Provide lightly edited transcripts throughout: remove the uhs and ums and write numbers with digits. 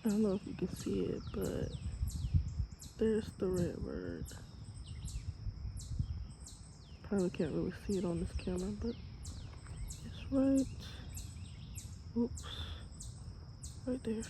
I don't know if you can see it, but there's the red bird. Probably can't really see it on this camera, but it's right, oops, right there.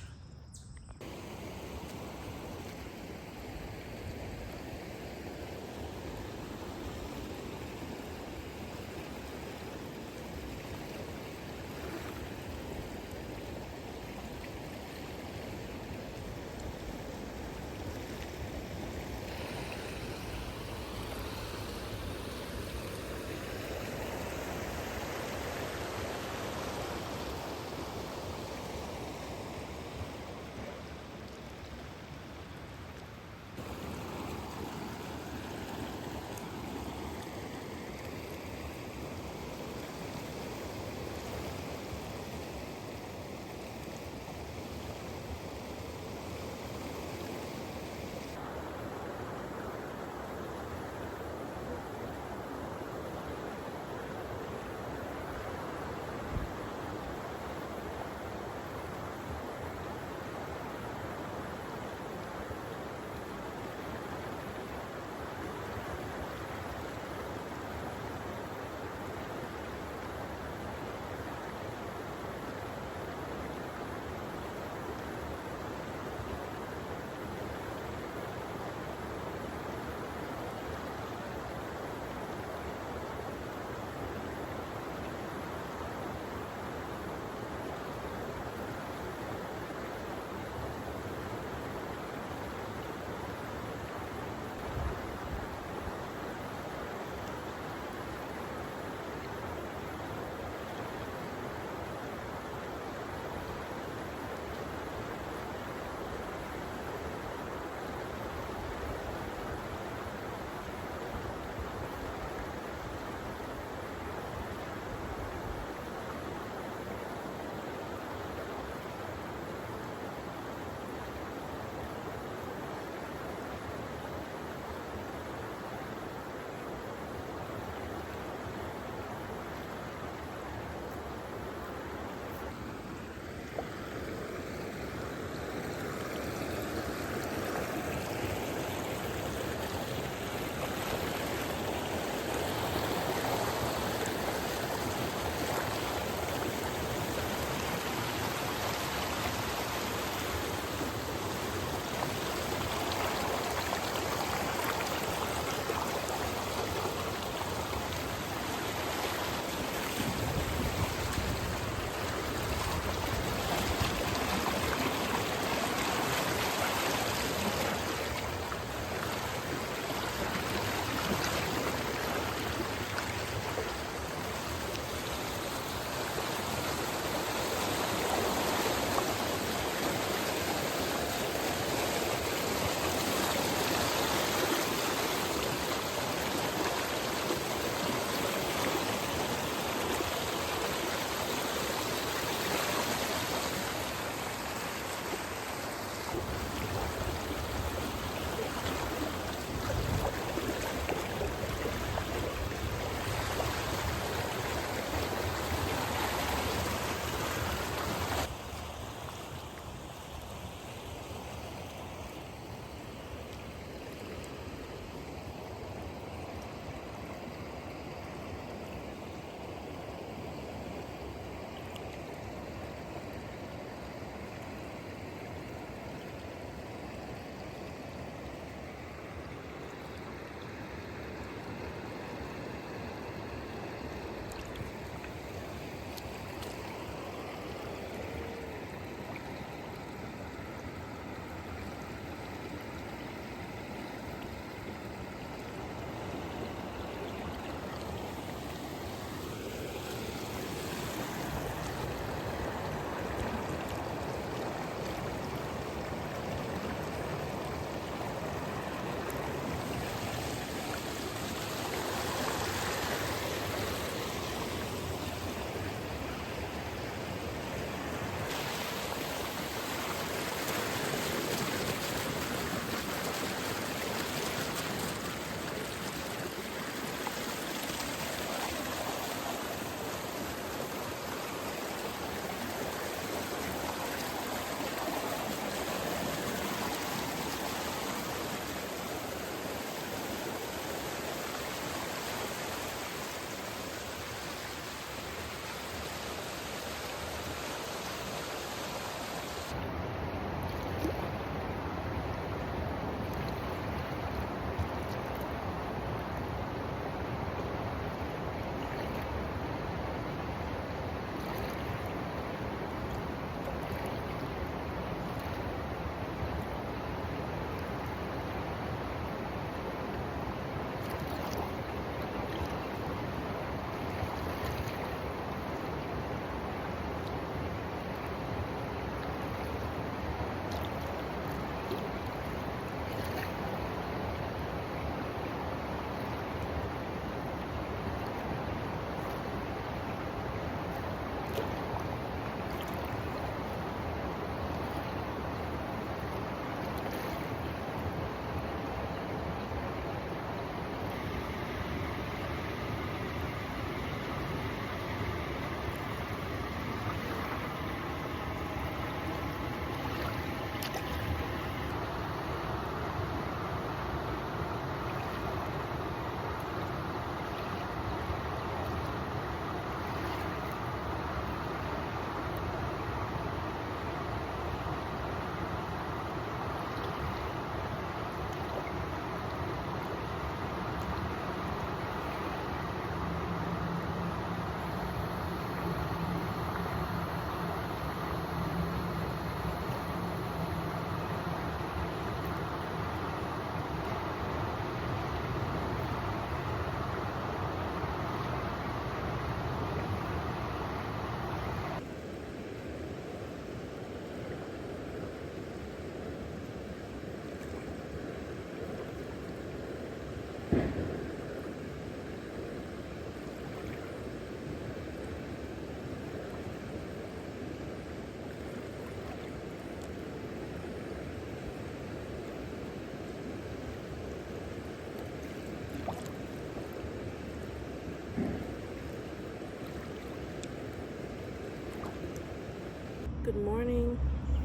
Good morning,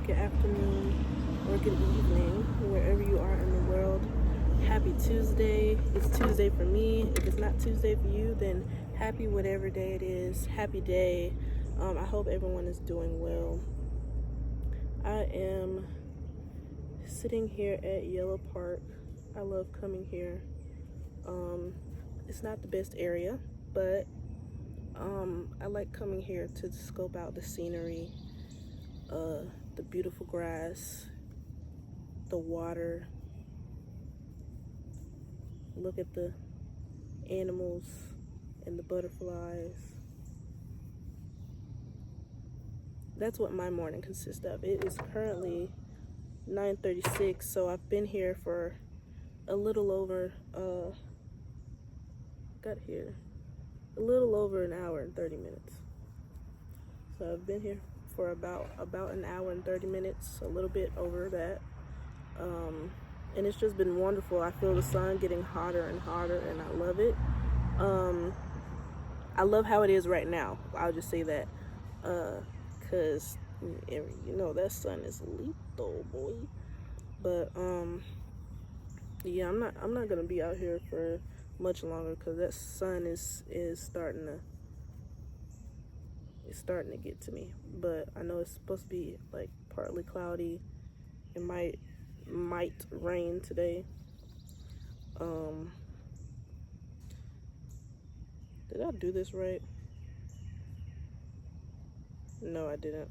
good afternoon, or good evening, wherever you are in the world. Happy Tuesday. It's Tuesday for me. If it's not Tuesday for you, then happy whatever day it is. Happy day. I hope everyone is doing well. I am sitting here at Yellow Park. I love coming here. It's not the best area, but I like coming here to scope out the scenery, the beautiful grass, the water. Look at the animals and the butterflies. That's what my morning consists of. It is currently 9:36, so I've been here for a little over got here a little over an hour and 30 minutes. So I've been here for about an hour and 30 minutes, a little bit over that. And it's just been wonderful. I feel the sun getting hotter and hotter, and I love it. I love how it is right now. I'll just say that, cause you know that sun is lethal, boy. But yeah, I'm not gonna be out here for much longer, cause that sun is starting to get to me. But I know it's supposed to be like partly cloudy. It might rain today. Did I do this right? No, I didn't.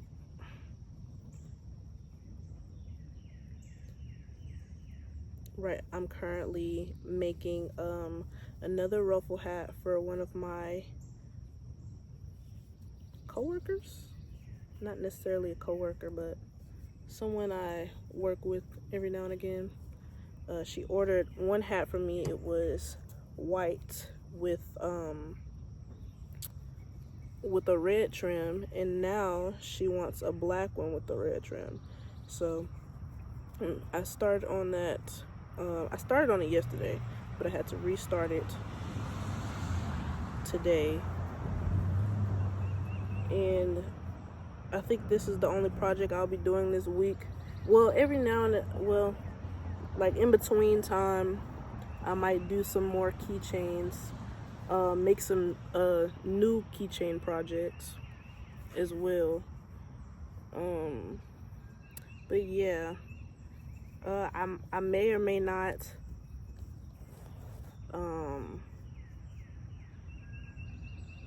Right, I'm currently making another ruffle hat for one of my coworkers. Not necessarily a coworker, but someone I work with every now and again. She ordered one hat from me. It was white with a red trim, and now she wants a black one with the red trim. So I started on that. I started on it yesterday, but I had to restart it today. And I think this is the only project I'll be doing this week. Well, every now and then, well, like in between time, I might do some more keychains, make some new keychain projects as well. But yeah, I may or may not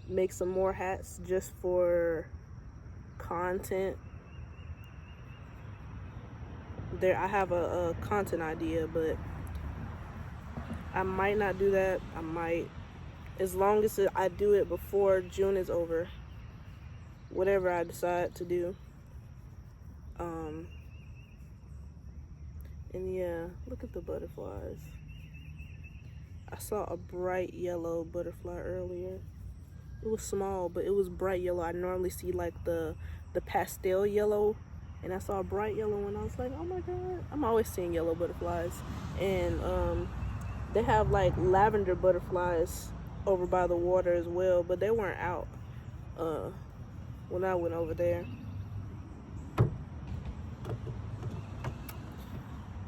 make some more hats just for content. I have a content idea, but I might not do that. I might, as long as I do it before June is over, whatever I decide to do. And yeah, look at the butterflies. I saw a bright yellow butterfly earlier. It was small, but it was bright yellow. I normally see like the pastel yellow, and I saw a bright yellow one. I was like, oh my god. I'm always seeing yellow butterflies. And they have like lavender butterflies over by the water as well, but they weren't out when I went over there.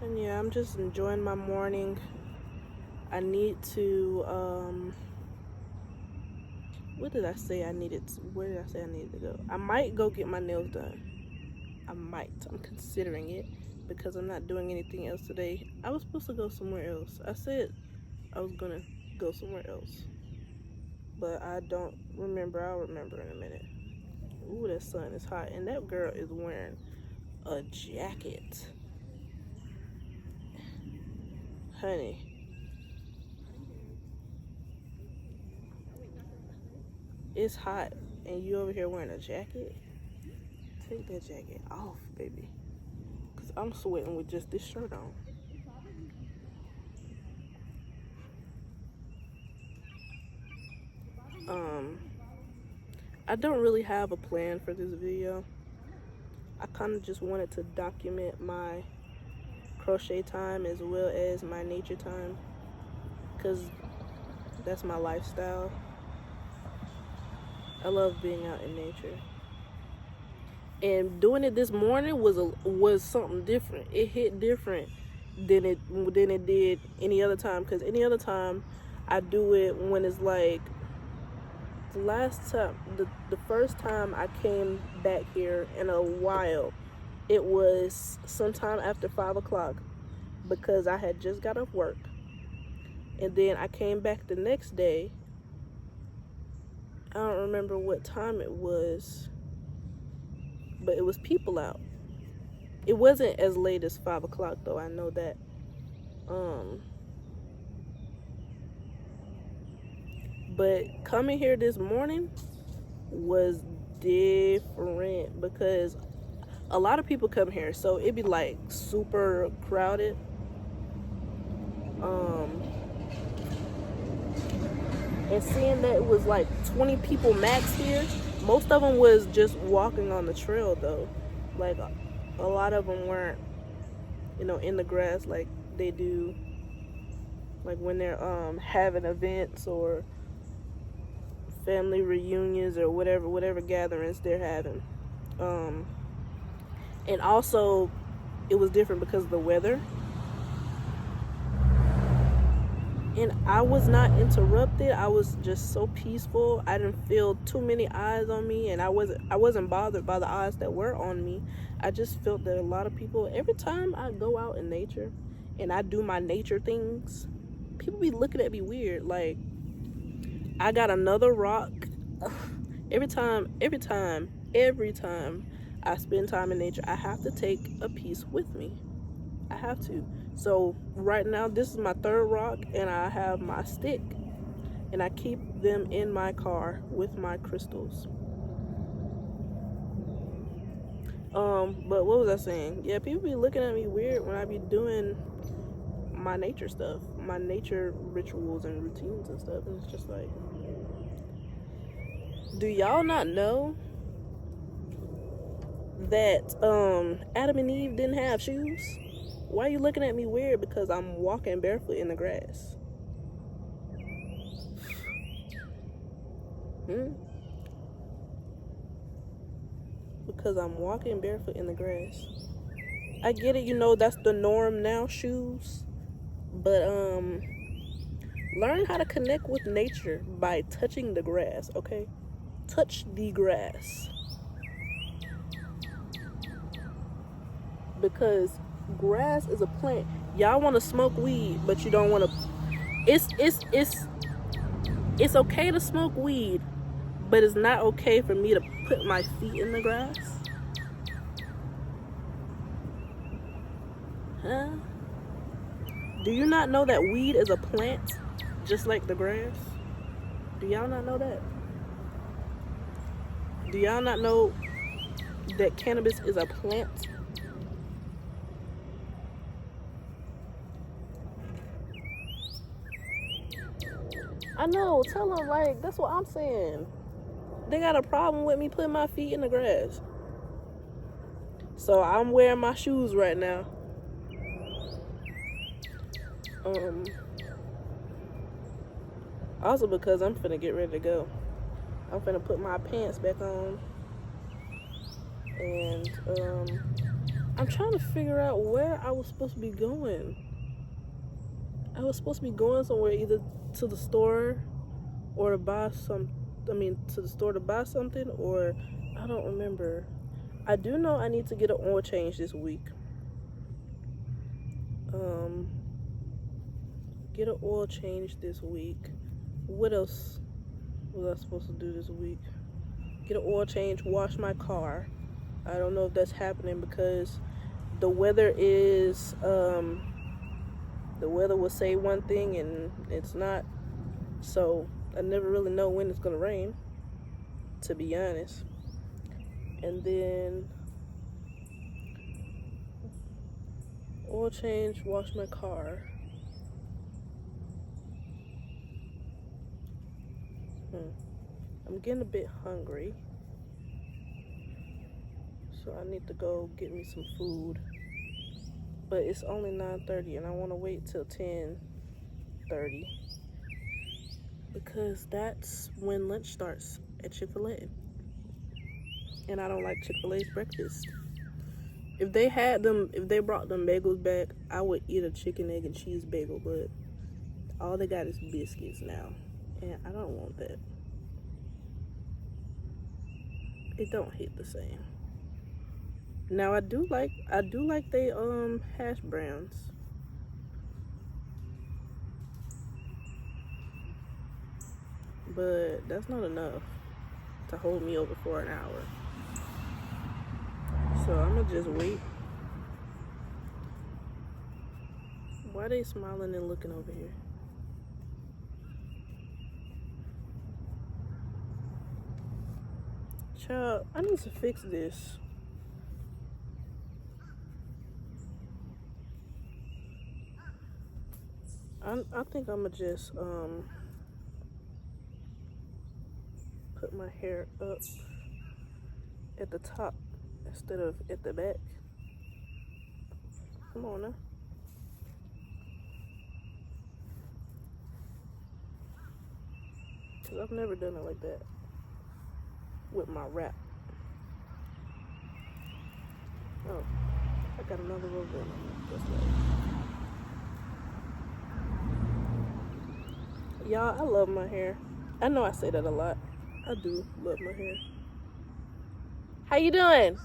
And yeah, I'm just enjoying my morning. I need to what did I say I needed to, where did I say I needed to go? I might go get my nails done. I'm considering it, because I'm not doing anything else today. I was supposed to go somewhere else. I said I was gonna go somewhere else, but I don't remember. I'll remember in a minute. Ooh, that sun is hot, and that girl is wearing a jacket. Honey, it's hot, and you over here wearing a jacket? Take that jacket off, baby, because I'm sweating with just this shirt on. I don't really have a plan for this video. I kind of just wanted to document my crochet time as well as my nature time, because that's my lifestyle. I love being out in nature. And doing it this morning was something different. It hit different than it did any other time, because any other time I do it when it's like the first time I came back here in a while, it was sometime after 5 o'clock, because I had just got off work, and then I came back the next day. I don't remember what time it was, but it was people out. It wasn't as late as 5 o'clock though, I know that. But coming here this morning was different, because a lot of people come here, so it'd be like super crowded. And seeing that it was like 20 people max here, most of them was just walking on the trail though. Like a lot of them weren't, in the grass like they do, like when they're having events or family reunions or whatever gatherings they're having. And also it was different because of the weather, and I was not interrupted. I was just so peaceful. I didn't feel too many eyes on me, and I wasn't bothered by the eyes that were on me. I just felt that a lot of people, every time I go out in nature and I do my nature things, people be looking at me weird. Like, I got another rock. Every time I spend time in nature, I have to take a piece with me. I have to. So right now, this is my third rock, and I have my stick, and I keep them in my car with my crystals. But what was I saying? Yeah, people be looking at me weird when I be doing my nature stuff, my nature rituals and routines and stuff, and it's just like, do y'all not know that Adam and Eve didn't have shoes? Why are you looking at me weird because I'm walking barefoot in the grass? Because I'm walking barefoot in the grass. I get it, that's the norm now, shoes. But learn how to connect with nature by touching the grass, okay? Touch the grass. Because grass is a plant. Y'all want to smoke weed, but you don't want to. It's okay to smoke weed, but it's not okay for me to put my feet in the grass. Huh? Do you not know that weed is a plant, just like the grass? Do y'all not know that? Do y'all not know that cannabis is a plant? I know, tell them, like, that's what I'm saying. They got a problem with me putting my feet in the grass. So I'm wearing my shoes right now. Also because I'm finna get ready to go. I'm finna put my pants back on. And I'm trying to figure out where I was supposed to be going. I was supposed to be going somewhere, either to the store or to buy to the store to buy something, or I don't remember. I do know I need to get an oil change this week. Get an oil change this week. What else was I supposed to do this week? Get an oil change, wash my car. I don't know if that's happening because the weather is the weather will say one thing and it's not. So I never really know when it's gonna rain, to be honest. And then oil change, wash my car. I'm getting a bit hungry, so I need to go get me some food. But it's only 9:30 and I want to wait till 10:30 because that's when lunch starts at Chick-fil-A. And I don't like Chick-fil-A's breakfast. If they brought them bagels back, I would eat a chicken, egg, and cheese bagel, but all they got is biscuits now. And I don't want that. It don't hit the same. Now I do like they hash browns. But that's not enough to hold me over for an hour. So I'm gonna just wait. Why are they smiling and looking over here? Child, I need to fix this. I think I'm gonna just put my hair up at the top instead of at the back. Come on now. Cause I've never done it like that with my wrap. Oh, I got another little bit on this way. Y'all, I love my hair. I know I say that a lot. I do love my hair. How you doing?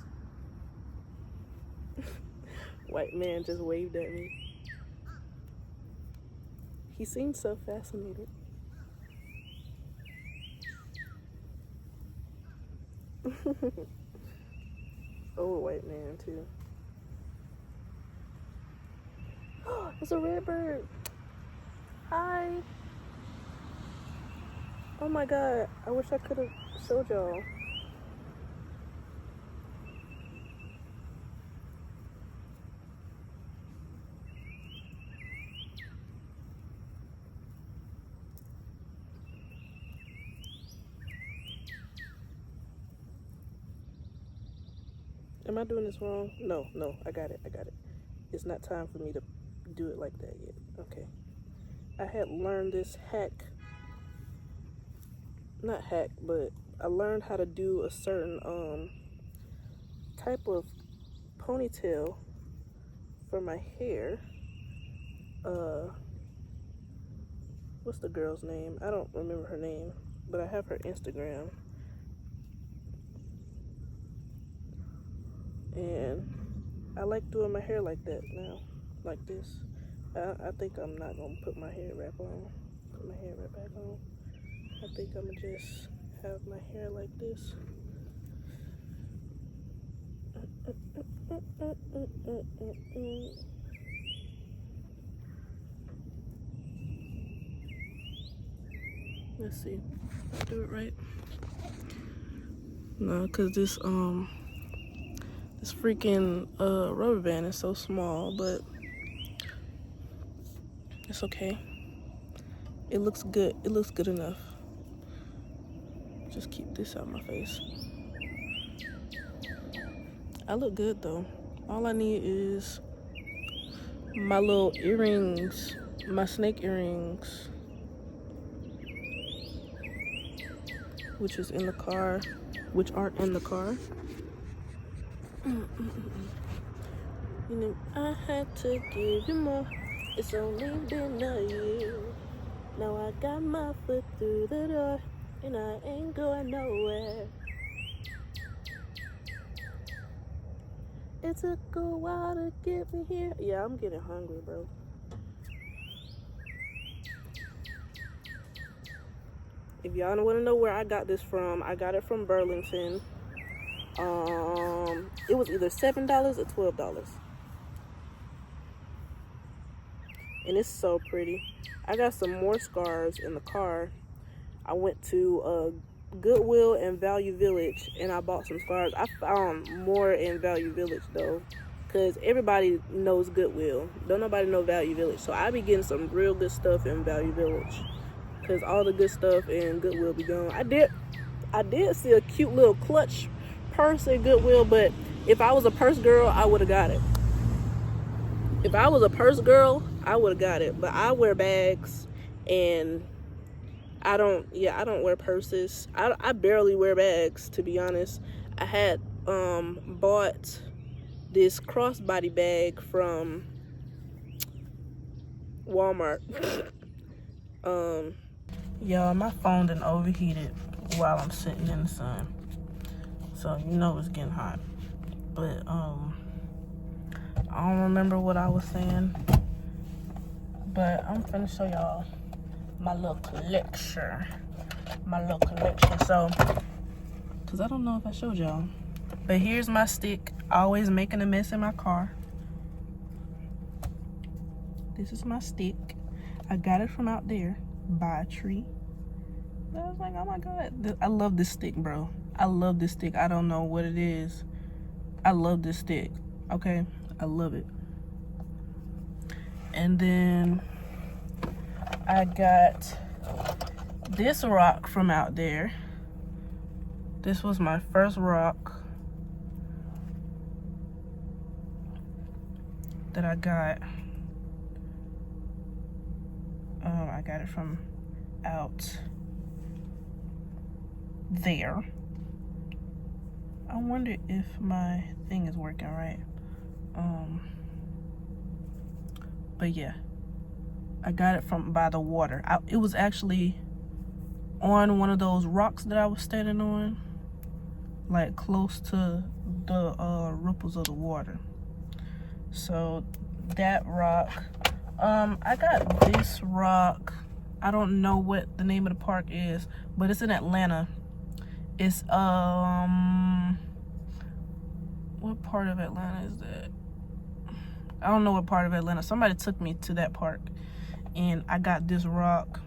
White man just waved at me. He seemed so fascinated. Old white man too. It's a red bird. Hi. Oh my god, I wish I could have showed y'all. Am I doing this wrong? No, I got it. It's not time for me to do it like that yet. Okay. I had learned this hack. Not hack, but I learned how to do a certain type of ponytail for my hair. What's the girl's name? I don't remember her name, but I have her Instagram. And I like doing my hair like that now, like this. I think I'm not gonna put my hair wrap on, put my hair wrap back on. I think I'm gonna just have my hair like this. Let's see, do it right. No, cause this freaking rubber band is so small, but it's okay. It looks good. It looks good enough. Just keep this out my face. I look good though. All I need is my little earrings, my snake earrings, which is in the car, which aren't in the car. You know, I had to give you more. It's only been a year. Now I got my foot through the door, and I ain't going nowhere. It took a while to get me here. Yeah, I'm getting hungry, bro. If y'all want to know where I got this from, I got it from Burlington. It was either $7 or $12. And it's so pretty. I got some more scarves in the car. I went to Goodwill and Value Village and I bought some scarves. I found more in Value Village though, because everybody knows Goodwill. Don't nobody know Value Village. So I be getting some real good stuff in Value Village, because all the good stuff in Goodwill be gone. I did I did see a cute little clutch purse at Goodwill, but if I was a purse girl, I would have got it. If I was a purse girl, I would have got it. But I wear bags, and I don't wear purses. I barely wear bags, to be honest. I had bought this crossbody bag from Walmart. Y'all, my phone done overheated while I'm sitting in the sun, so you know it's getting hot. But I don't remember what I was saying, but I'm finna show y'all my little collection. So, cause I don't know if I showed y'all, but here's my stick, always making a mess in my car. This is my stick. I got it from out there by a tree. I was like, oh my God, I love this stick, bro. I love this stick. I don't know what it is. I love this stick, okay? I love it. And then I got this rock from out there. This was my first rock that I got. I got it from out there. I wonder if my thing is working right. But yeah, I got it from by the water. It was actually on one of those rocks that I was standing on, like close to the ripples of the water. So that rock. I got this rock. I don't know what the name of the park is, but it's in Atlanta. It's what part of Atlanta is that? I don't know what part of Atlanta. Somebody took me to that park, and I got this rock.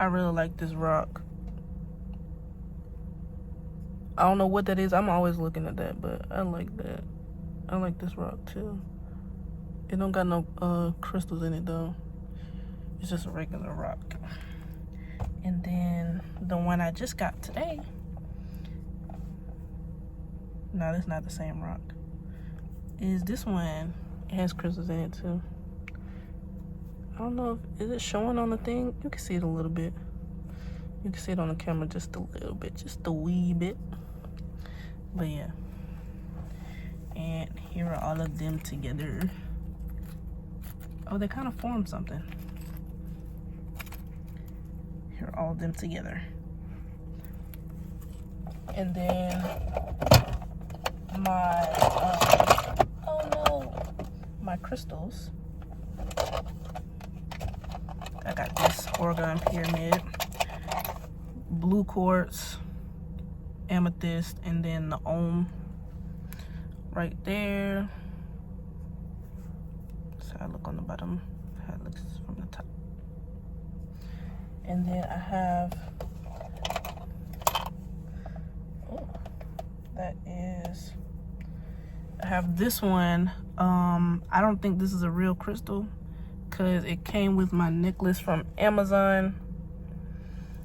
I really like this rock. I don't know what that is. I'm always looking at that, but I like that. I like this rock too. It don't got no crystals in it though. It's just a regular rock. And then the one I just got today. No, that's not the same rock. Is this one? It has crystals in it too. I don't know if is it showing on the thing. You can see it a little bit. You can see it on the camera just a little bit, just a wee bit. But yeah. And here are all of them together. Oh, they kind of form something. Here are all of them together. And then my my crystals. I got this Oregon pyramid, blue quartz, amethyst, and then the Om right there. So I look on the bottom, how it looks from the top. And then I have, I have this one. I don't think this is a real crystal because it came with my necklace from Amazon,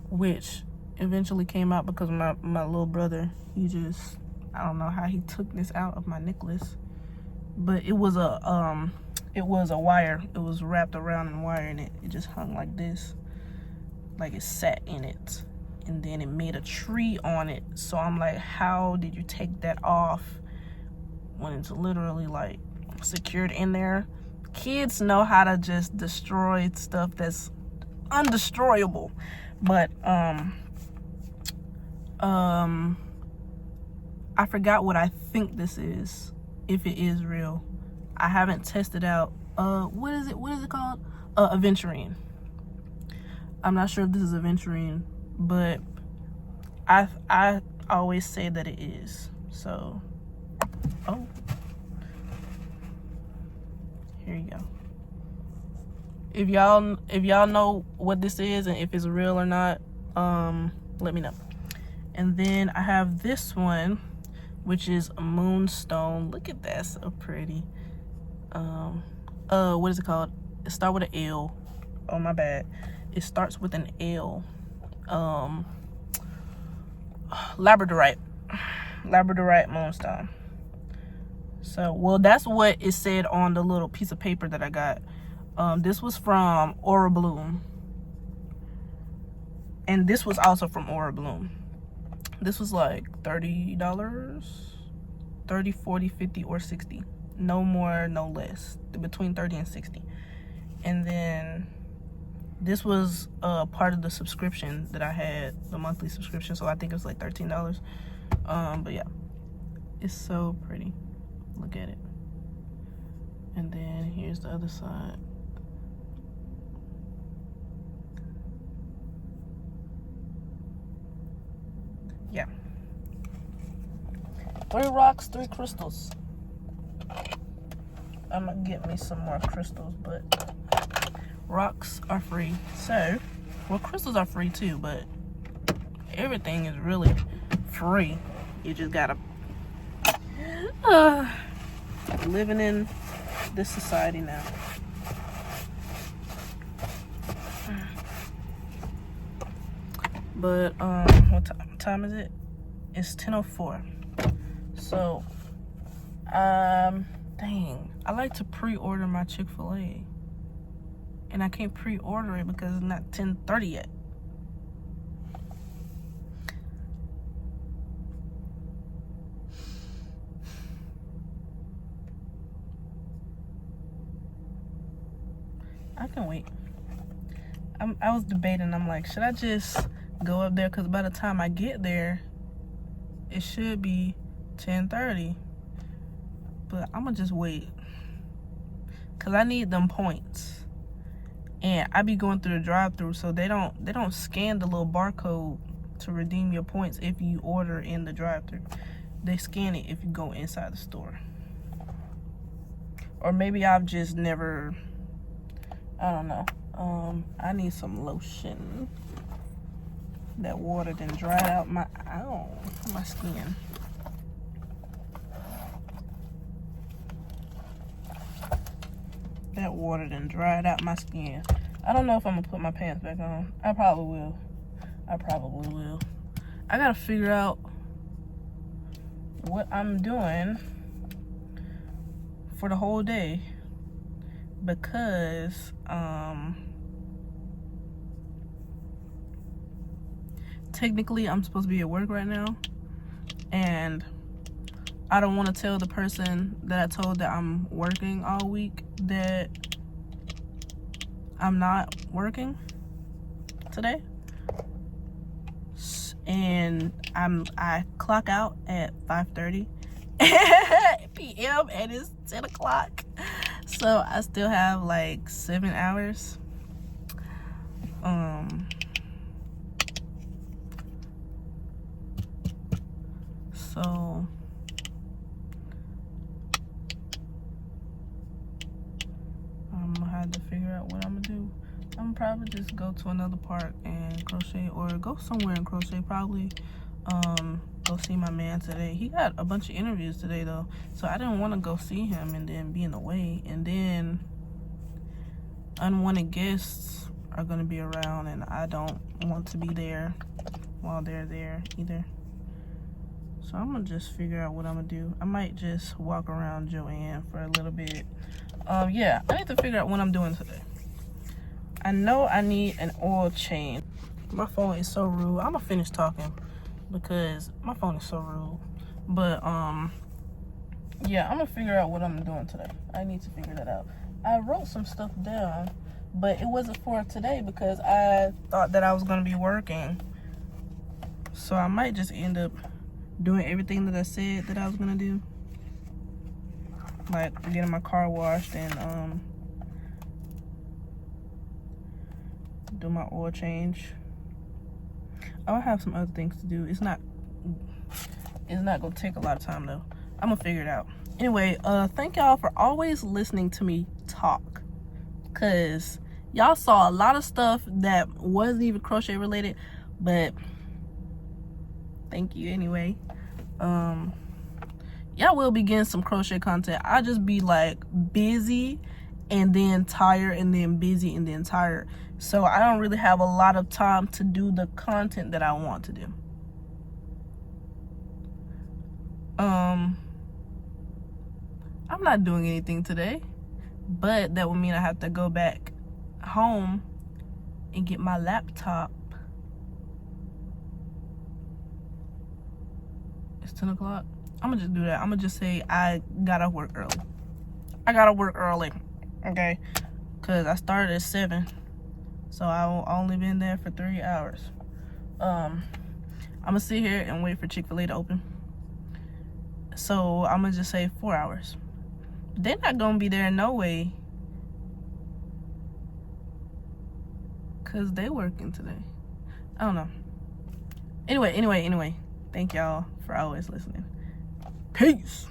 which eventually came out because my little brother, he just, I don't know how he took this out of my necklace, but it was a wire. It was wrapped around in wire, and it just hung like this, like it sat in it, and then it made a tree on it. So I'm like, how did you take that off when it's literally like secured in there? Kids know how to just destroy stuff that's undestroyable. But I forgot what I think this is, if it is real. I haven't tested out. What is it called? Aventurine. I'm not sure if this is aventurine, but I always say that it is. So, oh, here you go. If y'all know what this is and if it's real or not, let me know. And then I have this one, which is a moonstone. Look at that, so pretty. What is it called? It starts with an L. Oh my bad. It starts with an L. labradorite moonstone. So, well, that's what it said on the little piece of paper that I got. This was from Aura Bloom, and this was also from Aura Bloom. This was like $30, 30, 40, 50, or 60. No more, no less. Between 30 and 60. And then this was part of the subscription that I had, the monthly subscription. So I think it was like $13. But yeah, it's so pretty. Look at it. And then here's the other side. Yeah. 3 rocks, 3 crystals. I'm gonna get me some more crystals, but rocks are free. So, well, crystals are free too, but everything is really free. You just gotta living in this society now. But what time is it? It's 10:04. So dang, I like to pre-order my Chick-fil-A, and I can't pre-order it because it's not 10:30 yet. I can wait. I was debating. I'm like, should I just go up there? Because by the time I get there, it should be 10:30. But I'm gonna just wait, because I need them points. And I be going through the drive-thru, so they don't scan the little barcode to redeem your points if you order in the drive-thru. They scan it if you go inside the store. Or maybe I've just never, I don't know. I need some lotion. That water done dried out my skin. That water done dried out my skin. I don't know if I'm gonna put my pants back on. I probably will. I gotta figure out what I'm doing for the whole day, because technically I'm supposed to be at work right now, and I don't want to tell the person that I told that I'm working all week that I'm not working today. And I clock out at 5:30 p.m. and it's 10 o'clock. So I still have like 7 hours. So I'm gonna have to figure out what I'm gonna do. I'm probably just go to another park and crochet, or go somewhere and crochet. Probably go see my man today. He got a bunch of interviews today though, so I didn't want to go see him and then be in the way, and then unwanted guests are gonna be around, and I don't want to be there while they're there either. So I'm gonna just figure out what I'm gonna do. I might just walk around Joanne for a little bit. Yeah, I need to figure out what I'm doing today. I know I need an oil change. My phone is so rude. I'm gonna finish talking because my phone is so rude. But yeah, I'm gonna figure out what I'm doing today. I need to figure that out. I wrote some stuff down, but it wasn't for today because I thought that I was gonna be working. So I might just end up doing everything that I said that I was gonna do, like getting my car washed and do my oil change. I'll have some other things to do. It's not gonna take a lot of time though. I'm gonna figure it out. Anyway, thank y'all for always listening to me talk, cause y'all saw a lot of stuff that wasn't even crochet related, but thank you anyway. Y'all will be getting some crochet content. I just be like busy and then tired, and then busy, and then tired. So I don't really have a lot of time to do the content that I want to do. I'm not doing anything today, but that would mean I have to go back home and get my laptop. It's 10 o'clock. I'm gonna just do that. I'm gonna just say I gotta work early. Okay? Because I started at 7. So I've only been there for 3 hours. I'm gonna sit here and wait for Chick-fil-A to open. So I'm gonna just say 4 hours. They're not gonna be there no way, cause they working today. I don't know. Anyway. Thank y'all for always listening. Peace.